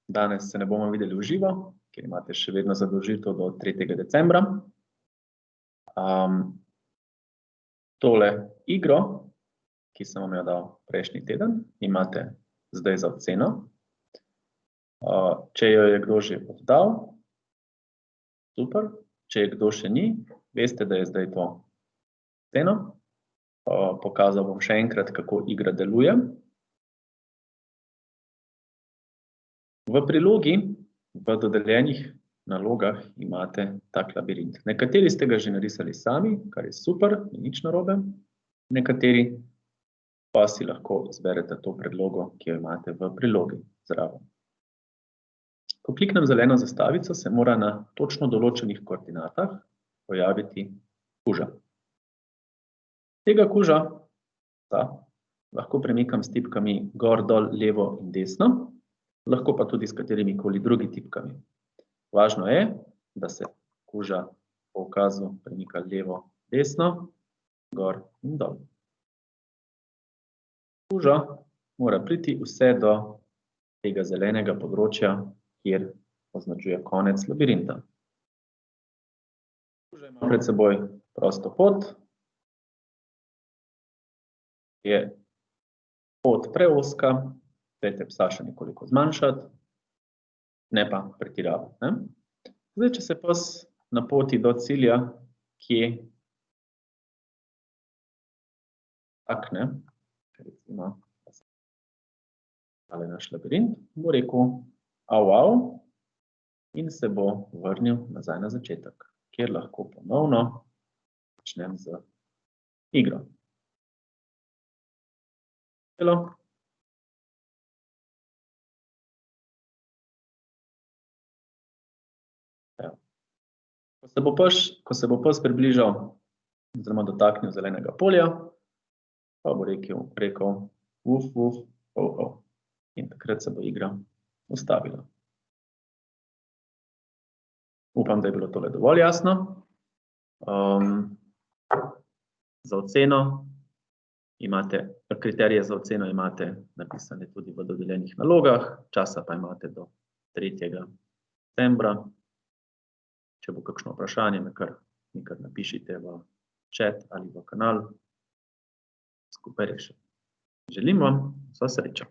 Danes se ne bomo videli v živo, ker imate še vedno zadolžitev do 3. decembra. Tole igro, ki sem vam jo dal prejšnji teden, imate zdaj za oceno. Če jo je kdo že oddal, super. Če je kdo še ni, veste, da je zdaj to oceno. Pokazal bom še enkrat, kako igra deluje. V prilogi, v dodeljenih nalogah imate tak labirint. Nekateri ste ga že narisali sami, kar je super, ni nič narobe. Nekateri pa si lahko izberete to predlogo, ki jo imate v prilogi zraven. Ko kliknem zeleno zastavico, se mora na točno določenih koordinatah pojaviti kuža. Tega kuža lahko premikam s tipkami gor, dol, levo in desno, lahko pa tudi s katerimikoli drugi tipkami. Važno je, da se kuža po ukazu premika levo, desno, gor in dol. Kuža mora priti vse do tega zelenega področja, kjer označuje konec labirinta. Kuža ima pred seboj prosto pot. Je pot preozka, dajte psa še nekoliko zmanjšati, ne pa pretiravati. Zdaj, če se pes na poti do cilja, kje takne, recimo, tale naš labirint, bo rekel au, au in se bo vrnil nazaj na začetek, kjer lahko ponovno začnem z igro. Ko se bo pes približal oziroma dotaknil zelenega polja, pa bo rekel uf, uf, au, au. In takrat se bo igra ustavila. Upam, da je bilo tole dovolj jasno. Za oceno kriterije za oceno imate napisane tudi v dodeljenih nalogah, časa pa imate do 3. decembra. Če bo kakšno vprašanje, mi kar napišite v chat ali v kanal. Skupaj rešimo. Želim vam vso srečo.